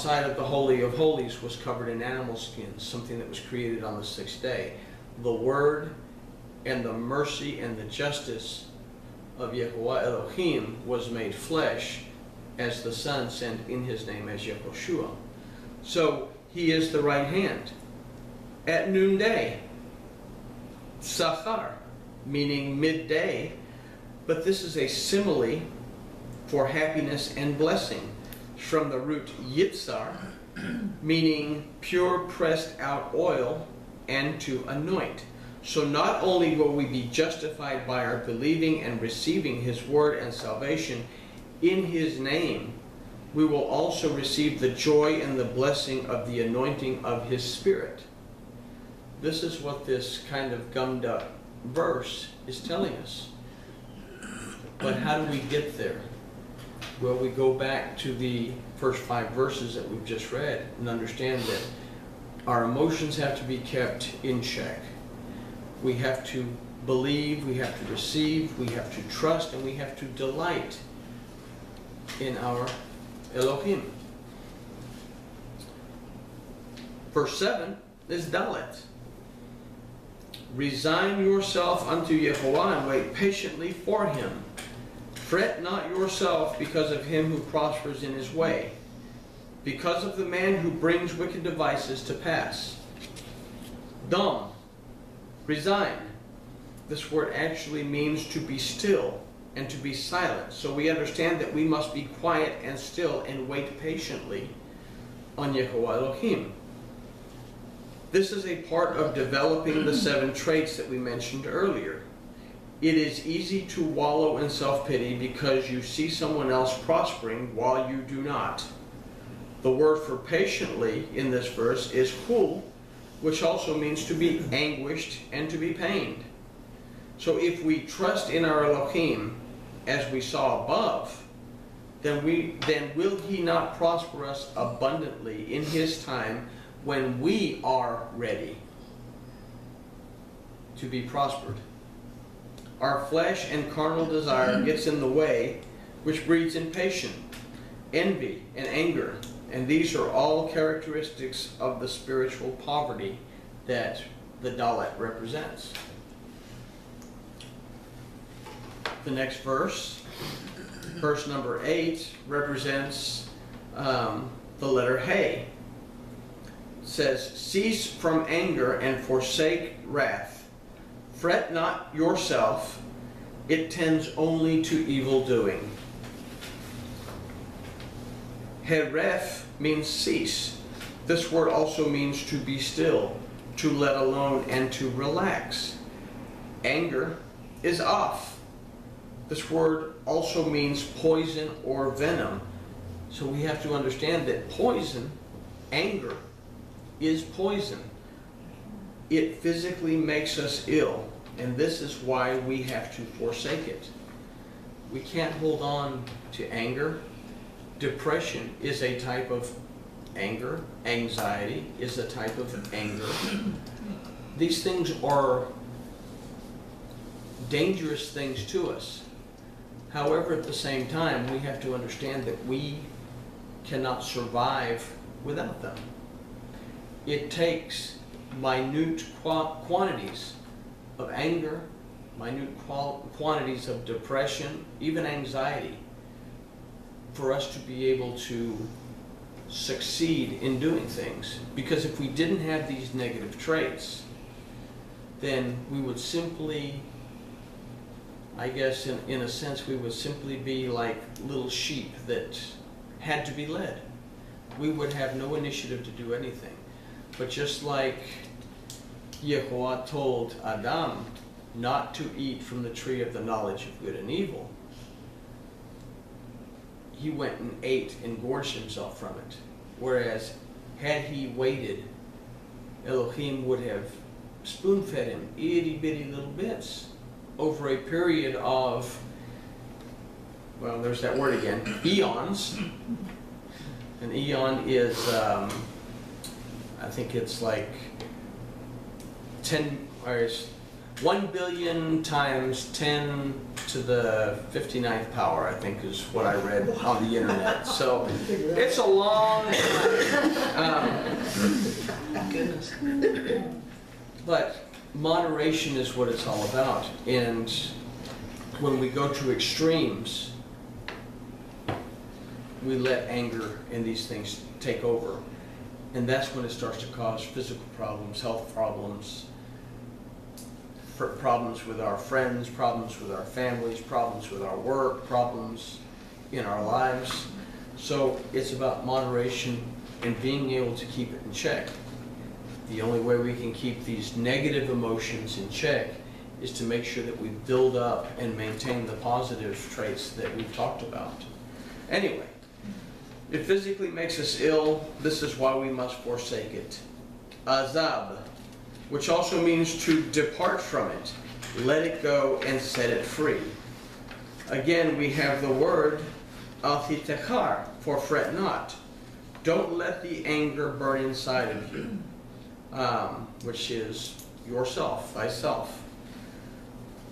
outside of the Holy of Holies was covered in animal skins, something that was created on the sixth day. The word and the mercy and the justice of Yehovah Elohim was made flesh as the Son sent in his name as Yehoshua. So he is the right hand. At noonday, Sachar, meaning midday, but this is a simile for happiness and blessing, from the root yitzar, meaning pure pressed out oil, and to anoint. So not only will we be justified by our believing and receiving his word and salvation in his name, we will also receive the joy and the blessing of the anointing of his Spirit. This is what this kind of gummed up verse is telling us. But how do we get there? Well, we go back to the first 5 verses that we've just read and understand that our emotions have to be kept in check. We have to believe, we have to receive, we have to trust, and we have to delight in our Elohim. Verse 7 is Dalet. Resign yourself unto Yehovah and wait patiently for him. Fret not yourself because of him who prospers in his way, because of the man who brings wicked devices to pass. Dom, resign. This word actually means to be still and to be silent. So we understand that we must be quiet and still and wait patiently on Yehovah Elohim. This is a part of developing the 7 traits that we mentioned earlier. It is easy to wallow in self-pity because you see someone else prospering while you do not. The word for patiently in this verse is hul, which also means to be anguished and to be pained. So if we trust in our Elohim, as we saw above, then will he not prosper us abundantly in his time when we are ready to be prospered. Our flesh and carnal desire gets in the way, which breeds impatience, envy, and anger. And these are all characteristics of the spiritual poverty that the Dalet represents. The next verse, verse number 8, represents the letter He. It says, cease from anger and forsake wrath. Fret not yourself, it tends only to evil doing. Heref means cease. This word also means to be still, to let alone, and to relax. Anger is off. This word also means poison or venom. So we have to understand that poison, anger, is poison. It physically makes us ill, and this is why we have to forsake it. We can't hold on to anger. Depression is a type of anger. Anxiety is a type of anger. These things are dangerous things to us. However, at the same time, we have to understand that we cannot survive without them. It takes minute quantities of anger, minute quantities of depression, even anxiety, for us to be able to succeed in doing things. Because if we didn't have these negative traits, then we would simply, I guess in a sense, we would simply be like little sheep that had to be led. We would have no initiative to do anything. But just like Yehovah told Adam not to eat from the tree of the knowledge of good and evil, he went and ate and gorged himself from it. Whereas, had he waited, Elohim would have spoon-fed him itty-bitty little bits over a period of, well, there's that word again, eons. An eon is, I think it's like 1 billion times 10 to the 59th power, I think is what I read on the internet. So it's a long time. Goodness. But moderation is what it's all about. And when we go to extremes, we let anger and these things take over. And that's when it starts to cause physical problems, health problems, problems with our friends, problems with our families, problems with our work, problems in our lives. So it's about moderation and being able to keep it in check. The only way we can keep these negative emotions in check is to make sure that we build up and maintain the positive traits that we've talked about. Anyway, it physically makes us ill. This is why we must forsake it. Azab, which also means to depart from it, let it go and set it free. Again, we have the word al titechar, for fret not. Don't let the anger burn inside of you, which is yourself, thyself.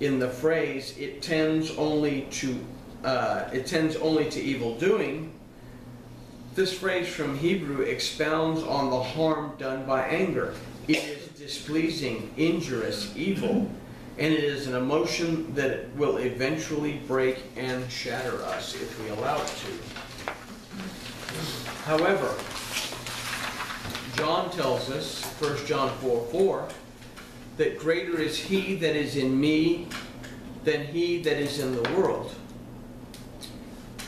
In the phrase, it tends only to evil doing. This phrase from Hebrew expounds on the harm done by anger. It is displeasing, injurious, evil, and it is an emotion that will eventually break and shatter us if we allow it to. However, John tells us, 1 John 4:4, that greater is he that is in me than he that is in the world.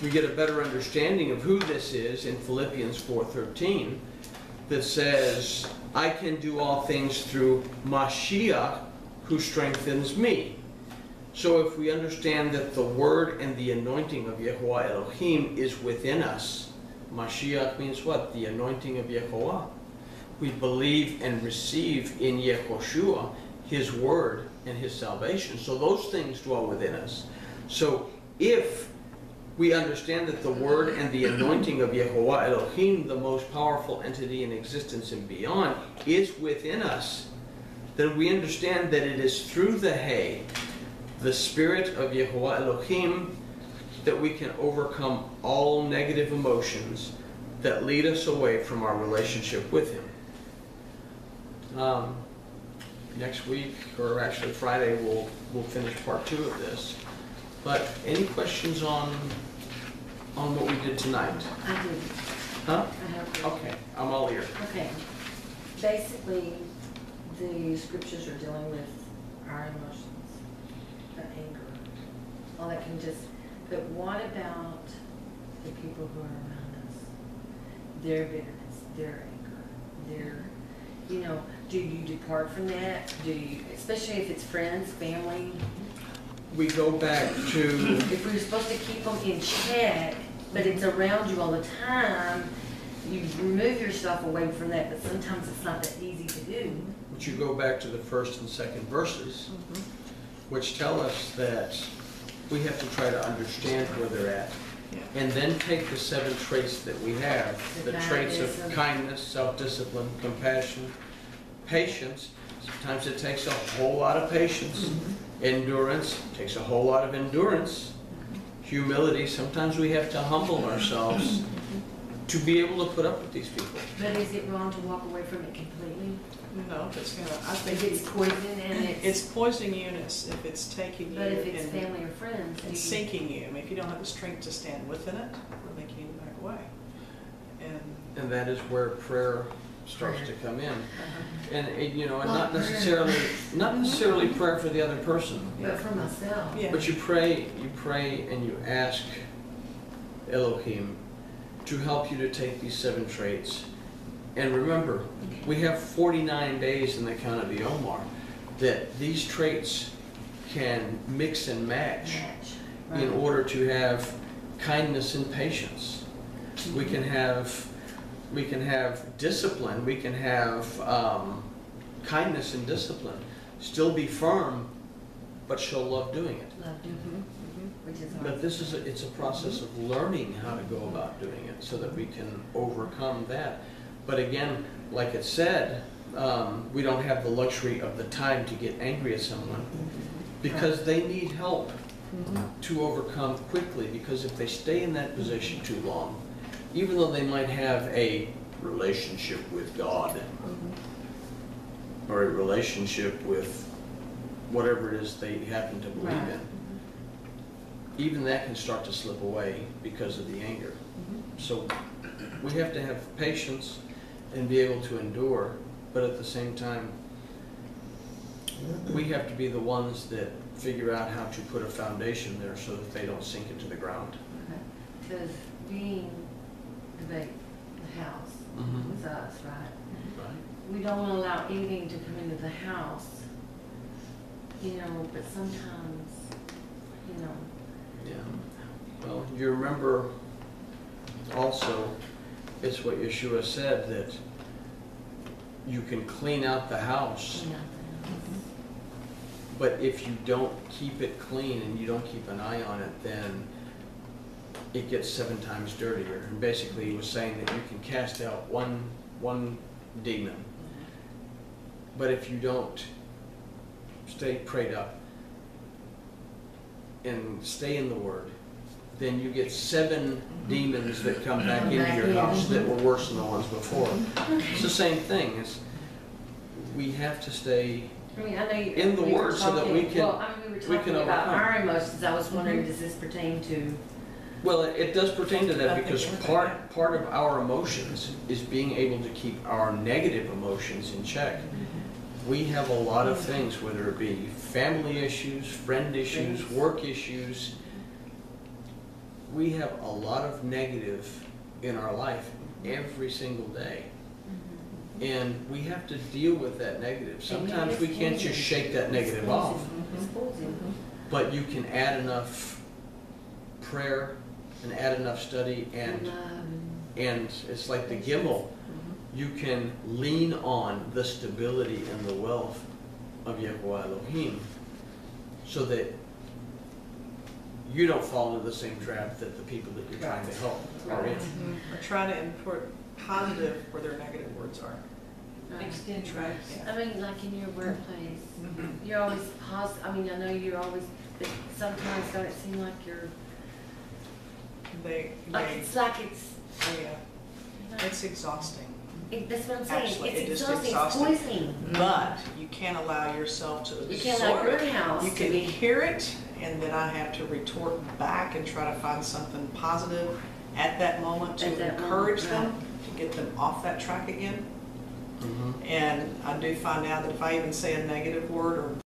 We get a better understanding of who this is in Philippians 4:13, that says, I can do all things through Mashiach, who strengthens me. So if we understand that the word and the anointing of Yehovah Elohim is within us, Mashiach means what? The anointing of Yehovah. We believe and receive in Yehoshua, his word and his salvation. So those things dwell within us. So if we understand that the word and the anointing of Yehovah Elohim, the most powerful entity in existence and beyond, is within us, then we understand that it is through the Hay, the spirit of Yehovah Elohim, that we can overcome all negative emotions that lead us away from our relationship with him. Next week, or actually Friday, we'll finish part 2 of this. But any questions on what we did tonight? I do. Huh? I have. Okay, I'm all ears. Okay. Basically, the scriptures are dealing with our emotions, the anger, all that can just. But what about the people who are around us? Their bitterness, their anger, their, do you depart from that? Do you, especially if it's friends, family? We go back to... If we're supposed to keep them in check, but it's around you all the time, you remove yourself away from that, but sometimes it's not that easy to do. But you go back to the 1st and 2nd verses, which tell us that we have to try to understand where they're at. Yeah. And then take the 7 traits that we have, the traits of kindness, self-discipline, compassion, patience. Sometimes it takes a whole lot of patience. Endurance takes a whole lot of endurance. Humility, sometimes we have to humble ourselves to be able to put up with these people. But is it wrong to walk away from it completely? No, it's gonna. I think if it's poison and it's poisoning you, and if it's taking you. But if it's family or friends, and sinking you. I mean, if you don't have the strength to stand within it, it'll make you back away. And that is where prayer starts to come in, and well, not necessarily prayer for the other person, but for myself. Yeah. But you pray, and you ask Elohim to help you to take these 7 traits. And remember, we have 49 days in the count of the Omar that these traits can mix and match right. In order to have kindness and patience. We can have discipline. We can have kindness and discipline. Still be firm, but show love doing it. Love doing which is hard. But this is it's a process of learning how to go about doing it so that we can overcome that. But again, like it said, we don't have the luxury of the time to get angry at someone because they need help to overcome quickly. Because if they stay in that position too long, even though they might have a relationship with God, or a relationship with whatever it is they happen to believe Right. in. Even that can start to slip away because of the anger. So we have to have patience and be able to endure, but at the same time, we have to be the ones that figure out how to put a foundation there so that they don't sink into the ground. Because being debate the house Mhm. with us, right? Right. We don't want to allow anything to come into the house, you know, but sometimes, you know. Yeah. Well, you remember also, it's what Yeshua said, that you can clean out the house, You know, the- but if you don't keep it clean and you don't keep an eye on it, then it gets 7 times dirtier. And basically he was saying that you can cast out one demon, but if you don't stay prayed up and stay in the Word, then you get 7 demons that come back into your house that were worse than the ones before. It's the same thing. We have to stay I mean, I know you. in the we were Word so that we talking- can- Well, I mean, we we were can talking about overcome. our emotions. I was wondering, does this pertain to? Well, it does pertain to I that think because it would, part of our emotions is being able to keep our negative emotions in check. We have a lot of things, whether it be family issues, friend issues, work issues. We have a lot of negative in our life every single day. And we have to deal with that negative. Sometimes we can't just shake that negative off, It's poison. but you can add enough prayer and add enough study and it's like the Gimel. You can lean on the stability and the wealth of Yehovah Elohim so that you don't fall into the same trap that the people that you're trying to help are in. Or trying to import positive where their negative words are. Extend Right. I mean, like in your workplace, you're always positive. I mean, I know you're always, but sometimes don't it seem like you're, They, it's like it's, yeah, it's exhausting. that's what I'm saying. Actually, it It's is exhausting, it's exhausting. poisoning. But you can't allow yourself to absorb You can't allow your it. house You to can be. hear it, and then I have to retort back and try to find something positive at that moment to At that encourage moment, them, to get them off that track again. Mhm. And I do find out that if I even say a negative word or